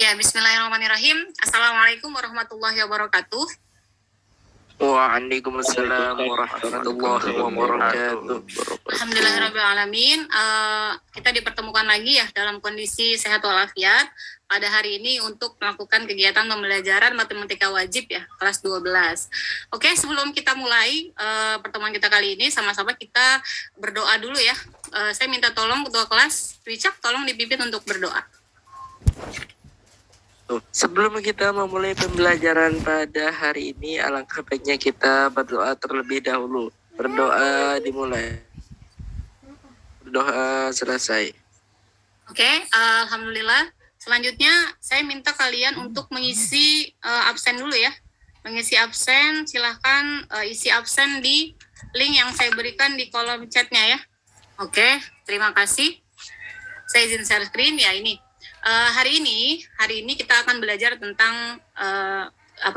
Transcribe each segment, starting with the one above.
Ya, bismillahirrahmanirrahim. Assalamualaikum warahmatullahi wabarakatuh. Waalaikumsalam warahmatullahi wabarakatuh. Alhamdulillahirrahmanirrahim. Kita dipertemukan lagi ya dalam kondisi sehat walafiat pada hari ini untuk melakukan kegiatan pembelajaran matematika wajib ya, kelas 12. Oke, sebelum kita mulai pertemuan kita kali ini, sama-sama kita berdoa dulu ya. Saya minta tolong ketua kelas, Wicak, tolong dipimpin untuk berdoa. Sebelum kita memulai pembelajaran pada hari ini, alangkah baiknya kita berdoa terlebih dahulu. Berdoa dimulai. Berdoa selesai. Oke, alhamdulillah. Selanjutnya saya minta kalian untuk mengisi absen dulu ya. Mengisi absen, silahkan isi absen di link yang saya berikan di kolom chatnya ya. Oke, terima kasih. Saya izin share screen ya ini. Hari ini kita akan belajar tentang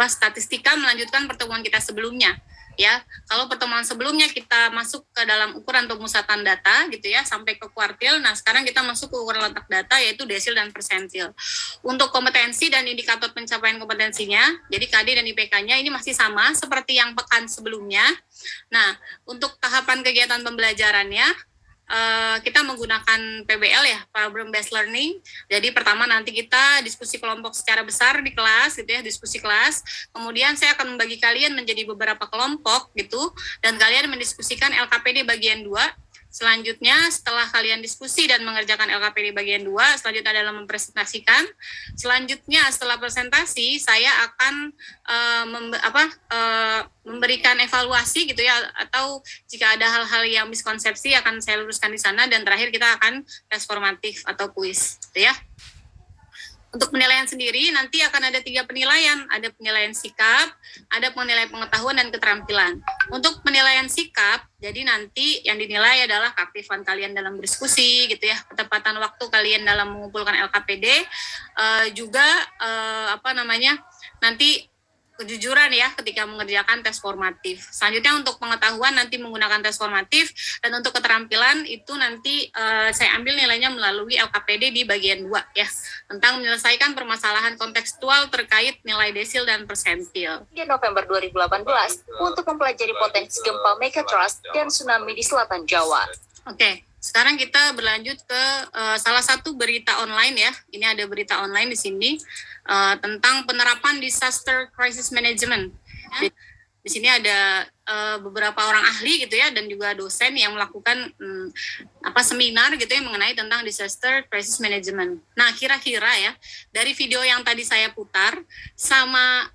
statistika melanjutkan pertemuan kita sebelumnya ya. Kalau pertemuan sebelumnya kita masuk ke dalam ukuran pemusatan data gitu ya sampai ke kuartil. Nah, sekarang kita masuk ke ukuran letak data yaitu desil dan persentil. Untuk kompetensi dan indikator pencapaian kompetensinya, jadi KD dan IPK-nya ini masih sama seperti yang pekan sebelumnya. Nah, untuk tahapan kegiatan pembelajarannya kita menggunakan PBL ya, Problem Based Learning. Jadi pertama nanti kita diskusi kelompok secara besar di kelas gitu ya, diskusi kelas. Kemudian saya akan membagi kalian menjadi beberapa kelompok gitu, dan kalian mendiskusikan LKPD bagian 2. Selanjutnya setelah kalian diskusi dan mengerjakan LKPD bagian 2, selanjutnya adalah mempresentasikan. Selanjutnya setelah presentasi saya akan memberikan evaluasi gitu ya, atau jika ada hal-hal yang miskonsepsi akan saya luruskan di sana, dan terakhir kita akan tes formatif atau kuis gitu ya. Untuk penilaian sendiri nanti akan ada 3 penilaian, ada penilaian sikap, ada penilaian pengetahuan dan keterampilan. Untuk penilaian sikap, jadi nanti yang dinilai adalah keaktifan kalian dalam berdiskusi gitu ya, ketepatan waktu kalian dalam mengumpulkan LKPD, juga nanti kejujuran ya ketika mengerjakan tes formatif. Selanjutnya untuk pengetahuan nanti menggunakan tes formatif, dan untuk keterampilan itu nanti saya ambil nilainya melalui LKPD di bagian 2 ya, tentang menyelesaikan permasalahan kontekstual terkait nilai desil dan persentil. Di November 2018 untuk mempelajari potensi gempa megatrust dan tsunami di selatan Jawa. Oke. Sekarang kita berlanjut ke salah satu berita online ya. Ini ada berita online di sini tentang penerapan disaster crisis management. Di sini ada beberapa orang ahli gitu ya, dan juga dosen yang melakukan seminar gitu ya mengenai tentang disaster crisis management. Nah, kira-kira ya dari video yang tadi saya putar sama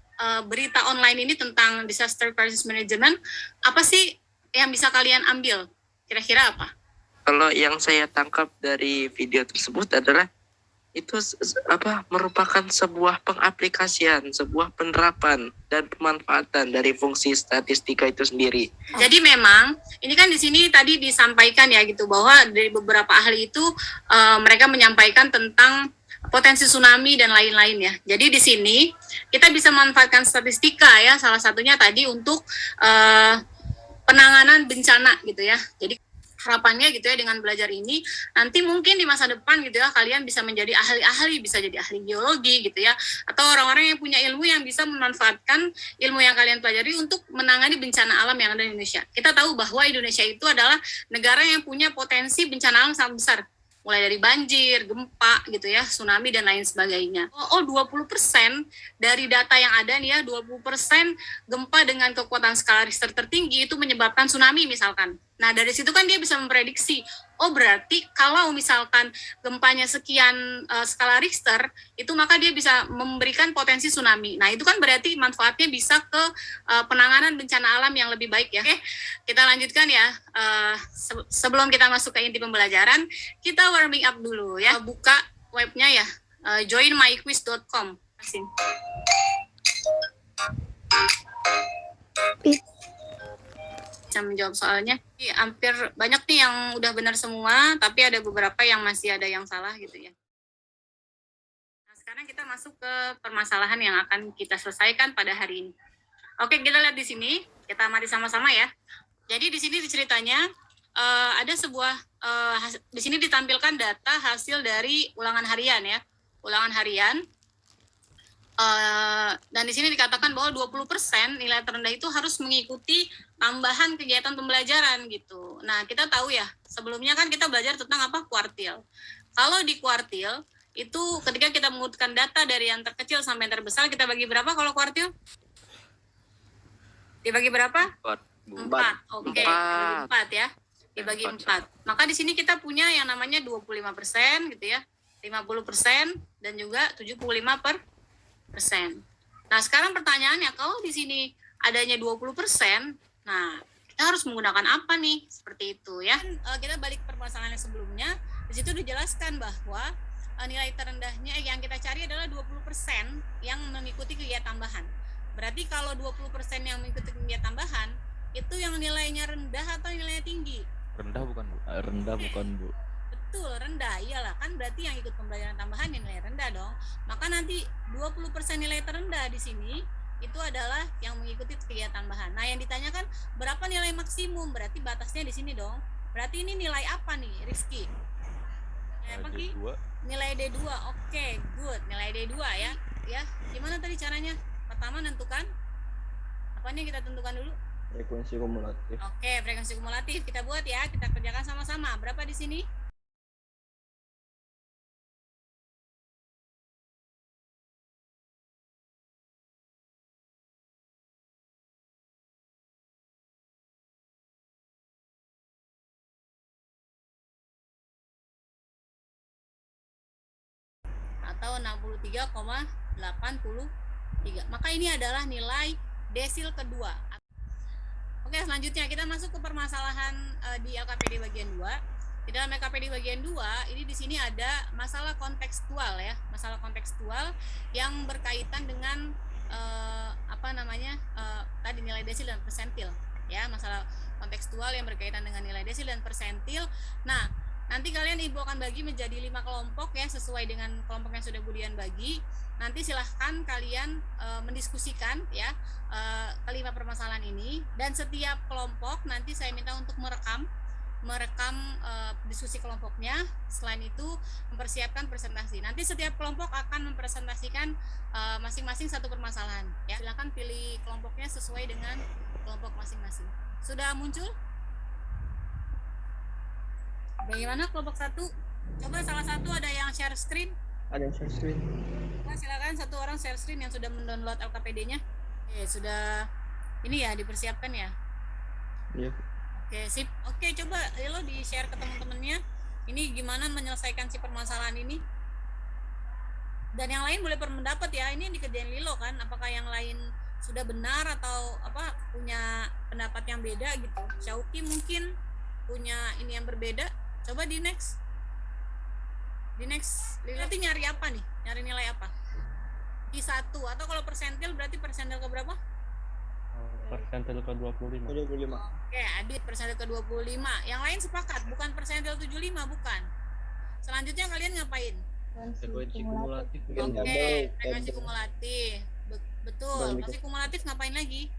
berita online ini tentang disaster crisis management, apa sih yang bisa kalian ambil? Kira-kira apa? Kalau yang saya tangkap dari video tersebut adalah itu merupakan sebuah pengaplikasian, sebuah penerapan dan pemanfaatan dari fungsi statistika itu sendiri. Jadi memang ini kan di sini tadi disampaikan ya gitu, bahwa dari beberapa ahli itu mereka menyampaikan tentang potensi tsunami dan lain-lain ya. Jadi di sini kita bisa memanfaatkan statistika ya, salah satunya tadi untuk penanganan bencana gitu ya. Jadi harapannya gitu ya dengan belajar ini nanti mungkin di masa depan gitu ya kalian bisa menjadi ahli-ahli, bisa jadi ahli geologi gitu ya, atau orang-orang yang punya ilmu yang bisa memanfaatkan ilmu yang kalian pelajari untuk menangani bencana alam yang ada di Indonesia. Kita tahu bahwa Indonesia itu adalah negara yang punya potensi bencana alam sangat besar, mulai dari banjir, gempa gitu ya, tsunami dan lain sebagainya. 20% dari data yang ada nih ya, 20% gempa dengan kekuatan skala Richter tertinggi itu menyebabkan tsunami misalkan. Nah, dari situ kan dia bisa memprediksi, berarti kalau misalkan gempanya sekian skala Richter, itu maka dia bisa memberikan potensi tsunami. Nah, itu kan berarti manfaatnya bisa ke penanganan bencana alam yang lebih baik ya. Oke, kita lanjutkan ya. Sebelum kita masuk ke inti pembelajaran, kita warming up dulu ya. Buka webnya ya, joinmyquiz.com. Bisa menjawab soalnya. Hampir banyak nih yang udah benar semua, tapi ada beberapa yang masih ada yang salah gitu ya. Nah, sekarang kita masuk ke permasalahan yang akan kita selesaikan pada hari ini. Oke, kita lihat di sini, kita amati sama-sama ya. Jadi di sini ceritanya ada sebuah di sini ditampilkan data hasil dari ulangan harian ya. Ulangan harian Dan di sini dikatakan bahwa 20% nilai terendah itu harus mengikuti tambahan kegiatan pembelajaran gitu. Nah, kita tahu ya, sebelumnya kan kita belajar tentang apa? Kuartil. Kalau di kuartil, itu ketika kita mengutipkan data dari yang terkecil sampai yang terbesar, kita bagi berapa kalau kuartil? Dibagi berapa? 4. Oke, dibagi 4 ya. Dibagi 4. Maka di sini kita punya yang namanya 25% gitu ya. 50% dan juga 75%. Nah, sekarang pertanyaannya, kalau di sini adanya 20%, nah, kita harus menggunakan apa nih? Seperti itu ya. Kita balik permasalahan yang sebelumnya, di situ dijelaskan bahwa nilai terendahnya yang kita cari adalah 20% yang mengikuti kegiatan tambahan. Berarti kalau 20% yang mengikuti kegiatan tambahan, itu yang nilainya rendah atau nilainya tinggi? Rendah bukan Bu? Rendah bukan Bu? Betul, rendah. Iyalah, kan berarti yang ikut pembelajaran tambahan nilai rendah dong. Maka nanti 20% nilai terendah di sini itu adalah yang mengikuti kegiatan tambahan. Nah, yang ditanyakan berapa nilai maksimum? Berarti batasnya di sini dong. Berarti ini nilai apa nih, Rizky? Nilai apa, Ki? D2. Nilai D2. Oke, good. Nilai D2 ya. Ya, gimana tadi caranya? Pertama tentukan apa nih, kita tentukan dulu. Frekuensi kumulatif. Oke, frekuensi kumulatif kita buat ya, kita kerjakan sama-sama. Berapa di sini? Atau 63,83. Maka ini adalah nilai desil kedua. Oke, selanjutnya kita masuk ke permasalahan di LKPD bagian 2. Di dalam LKPD bagian 2, ini di sini ada masalah kontekstual ya, masalah kontekstual yang berkaitan dengan tadi nilai desil dan persentil ya, masalah kontekstual yang berkaitan dengan nilai desil dan persentil. Nah, nanti kalian ibu akan bagi menjadi 5 kelompok ya, sesuai dengan kelompok yang sudah Budian bagi. Nanti silahkan kalian mendiskusikan ya kelima permasalahan ini, dan setiap kelompok nanti saya minta untuk merekam diskusi kelompoknya. Selain itu mempersiapkan presentasi. Nanti setiap kelompok akan mempresentasikan masing-masing satu permasalahan ya. Silahkan pilih kelompoknya sesuai dengan kelompok masing-masing. Sudah muncul? Bagaimana kelompok 1? Coba salah satu ada yang share screen. Ada yang share screen. Nah, silakan satu orang share screen yang sudah mendownload LKPD-nya. Oke, sudah ini ya dipersiapkan ya. Iya. Oke, sip. Oke, coba lo di-share ke teman-temannya. Ini gimana menyelesaikan si permasalahan ini. Dan yang lain boleh berpendapat ya. Ini dikerjain Lilo kan. Apakah yang lain sudah benar atau punya pendapat yang beda gitu. Syauki mungkin punya ini yang berbeda. Coba di next. Nanti nyari apa nih? Nyari nilai apa? I1 atau kalau persentil berarti persentil ke berapa? Persentil ke 25. 25. Oke, Adit persentil ke 25. Yang lain sepakat, bukan persentil 75, bukan. Selanjutnya kalian ngapain? Frekuensi kumulatif. Oke, frekuensi kumulatif. Betul. Frekuensi kumulatif ngapain lagi?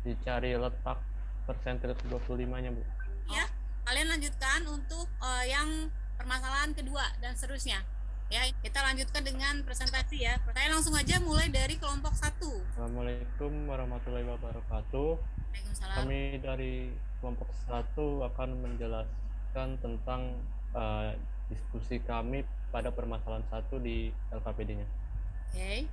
Dicari letak persentil ke 25-nya, Bu. Ya, kalian lanjutkan untuk yang permasalahan kedua dan seterusnya. Ya, kita lanjutkan dengan presentasi ya. Saya langsung aja mulai dari kelompok 1. Assalamualaikum warahmatullahi wabarakatuh. Waalaikumsalam. Kami dari kelompok 1 akan menjelaskan tentang diskusi kami pada permasalahan 1 di LKPD-nya. Oke.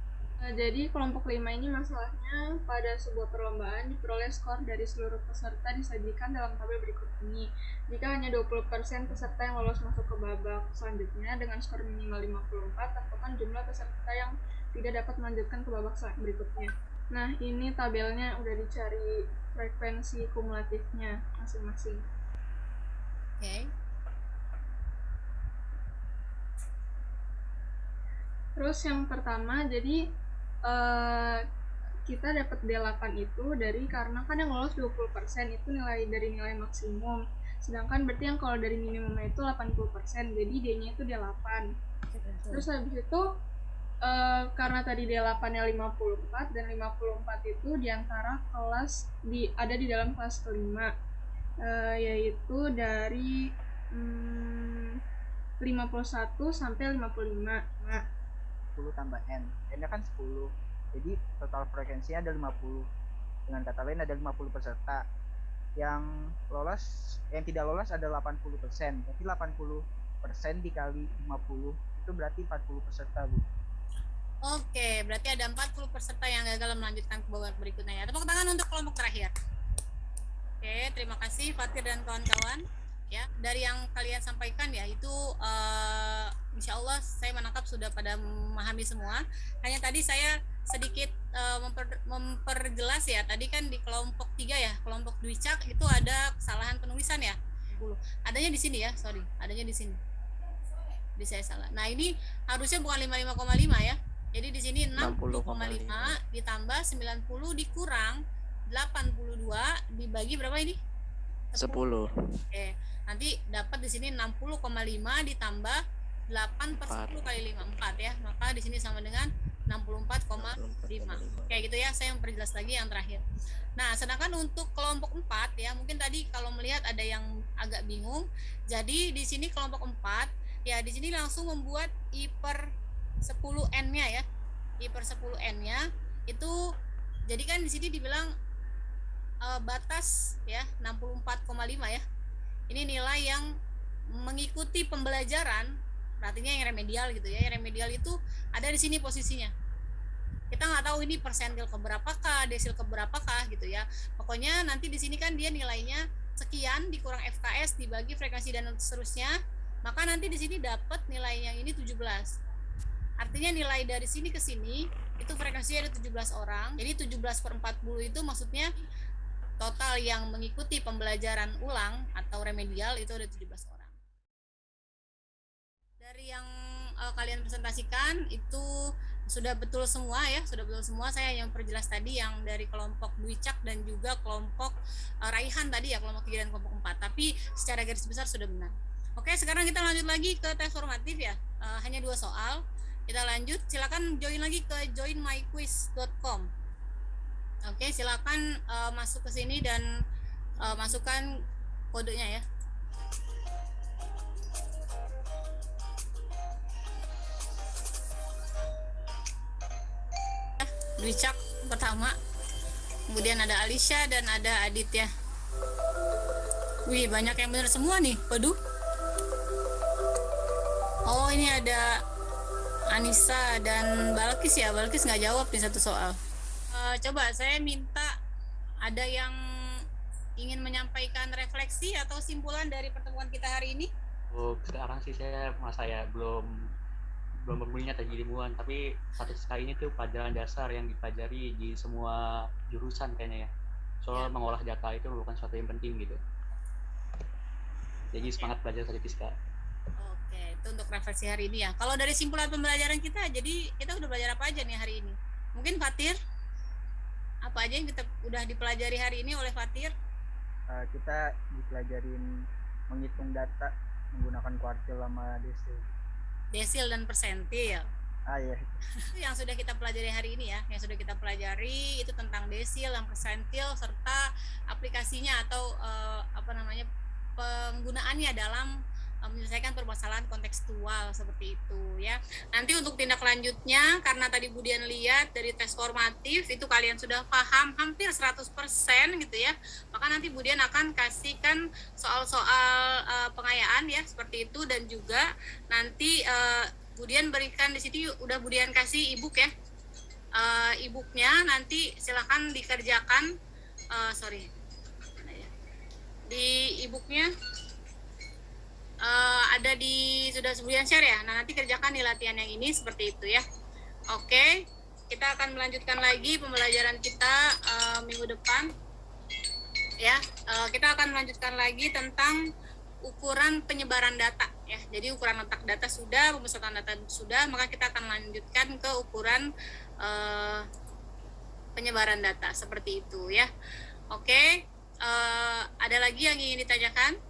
Jadi kelompok 5 ini masalahnya pada sebuah perlombaan diperoleh skor dari seluruh peserta disajikan dalam tabel berikut ini. Jika hanya 20% peserta yang lolos masuk ke babak selanjutnya dengan skor minimal 54, tentukan jumlah peserta yang tidak dapat melanjutkan ke babak berikutnya. Nah, ini tabelnya udah dicari frekuensi kumulatifnya masing-masing. Oke. Terus yang pertama, jadi kita dapat D8 itu karena kan yang lolos 20% itu dari nilai maksimum. Sedangkan berarti yang kalau dari minimumnya itu 80%, jadi D-nya itu D8. Terus habis itu karena tadi D8-nya 54 dan 54 itu diantara kelas ada di dalam kelas kelima, yaitu dari 51 sampai 55. Nah, 10 tambah N. N-nya kan 10. Jadi total frekuensinya ada 50. Dengan kata lain ada 50 peserta. Yang tidak lolos ada 80%. Berarti 80% dikali 50 itu berarti 40 peserta, Bu. Oke, berarti ada 40 peserta yang gagal melanjutkan ke babak berikutnya ya. Tepuk tangan untuk kelompok terakhir. Oke, terima kasih Fatir dan kawan-kawan. Ya, dari yang kalian sampaikan ya itu insya Allah saya menangkap sudah pada memahami semua. Hanya tadi saya sedikit memperjelas ya. Tadi kan di kelompok 3 ya, kelompok Dwicak itu ada kesalahan penulisan ya. Adanya di sini ya, sorry, adanya di sini. Jadi saya salah. Nah ini harusnya bukan 55,5 ya. Jadi di sini 60,5 ditambah 90 dikurang 82 dibagi berapa ini? 10. Oke, nanti dapat di sini 60,5 ditambah 8 per 10 kali 5, 4 ya. Maka di sini sama dengan 64,5. Kayak gitu ya, saya memperjelas lagi yang terakhir. Nah, sedangkan untuk kelompok 4 ya, mungkin tadi kalau melihat ada yang agak bingung. Jadi di sini kelompok 4 ya, di sini langsung membuat I per 10N-nya ya. I per 10N-nya itu jadi kan di sini dibilang batas ya 64,5 ya. Ini nilai yang mengikuti pembelajaran, artinya yang remedial gitu ya. Yang remedial itu ada di sini posisinya. Kita nggak tahu ini persentil keberapakah, desil keberapakah gitu ya. Pokoknya nanti di sini kan dia nilainya sekian dikurang FKS dibagi frekuensi dan seterusnya. Maka nanti di sini dapat nilainya ini 17. Artinya nilai dari sini ke sini itu frekuensinya ada 17 orang. Jadi 17 per 40 itu maksudnya total yang mengikuti pembelajaran ulang atau remedial itu ada 17 orang. Dari yang kalian presentasikan itu sudah betul semua ya, sudah betul semua. Saya yang perjelas tadi yang dari kelompok Dwicak dan juga kelompok Raihan tadi ya, kelompok 3 dan kelompok 4. Tapi secara garis besar sudah benar. Oke, sekarang kita lanjut lagi ke tes formatif ya. Hanya 2 soal. Kita lanjut, silakan join lagi ke joinmyquiz.com. Oke, silakan masuk ke sini dan masukkan kodenya ya. Dwicak pertama, kemudian ada Alisha dan ada Adit ya. Wih, banyak yang benar semua nih. Waduh. Oh, ini ada Anissa dan Balkis ya. Balkis nggak jawab nih satu soal. Coba saya minta ada yang ingin menyampaikan refleksi atau simpulan dari pertemuan kita hari ini. Oh, sekarang sih saya merasa ya belum berminat jadi ilmuwan, tapi statistika ini tuh pelajaran dasar yang dipelajari di semua jurusan kayaknya ya. Soal mengolah data itu bukan sesuatu yang penting gitu. Jadi semangat belajar statistika. Oke, itu untuk refleksi hari ini ya. Kalau dari simpulan pembelajaran kita, jadi kita udah belajar apa aja nih hari ini? Mungkin Fatir, apa aja yang kita udah dipelajari hari ini oleh Fatir? Kita dipelajarin menghitung data menggunakan kuartil sama desil. Desil dan persentil. Iya. Itu yang sudah kita pelajari hari ini ya. Yang sudah kita pelajari itu tentang desil, dan persentil serta aplikasinya atau penggunaannya dalam menyelesaikan permasalahan kontekstual seperti itu ya. Nanti untuk tindak lanjutnya, karena tadi Budian lihat dari tes formatif itu kalian sudah paham hampir 100% gitu ya, maka nanti Budian akan kasihkan soal-soal pengayaan ya seperti itu, dan juga nanti Budian berikan di sini udah Budian kasih e-book ya. E-booknya nanti silahkan dikerjakan. Di e-booknya ada di sudah Budian share ya. Nah, nanti kerjakan di latihan yang ini seperti itu ya. Oke, kita akan melanjutkan lagi pembelajaran kita minggu depan ya. Kita akan melanjutkan lagi tentang ukuran penyebaran data ya. Jadi ukuran letak data sudah, pemusatan data sudah, maka kita akan lanjutkan ke ukuran penyebaran data seperti itu ya. Oke, ada lagi yang ingin ditanyakan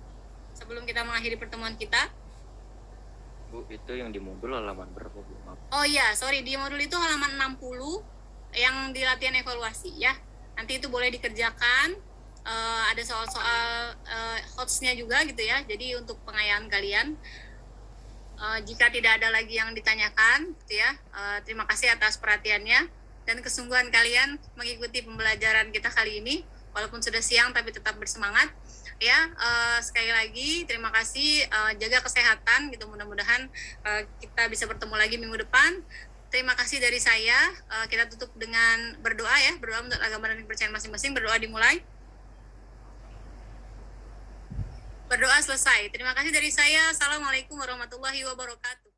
sebelum kita mengakhiri pertemuan kita? Bu, itu yang di modul halaman berapa, Bu? Oh iya, sorry, di modul itu halaman 60 yang di latihan evaluasi ya. Nanti itu boleh dikerjakan. Ada soal-soal hotsnya juga gitu ya. Jadi untuk pengayaan kalian, jika tidak ada lagi yang ditanyakan gitu ya, terima kasih atas perhatiannya. dan kesungguhan kalian mengikuti pembelajaran kita kali ini. Walaupun sudah siang tapi tetap bersemangat. Ya, sekali lagi terima kasih, jaga kesehatan gitu, mudah-mudahan kita bisa bertemu lagi minggu depan. Terima kasih dari saya. Kita tutup dengan berdoa ya, berdoa untuk agama dan kepercayaan masing-masing. Berdoa dimulai. Berdoa selesai. Terima kasih dari saya. Assalamualaikum warahmatullahi wabarakatuh.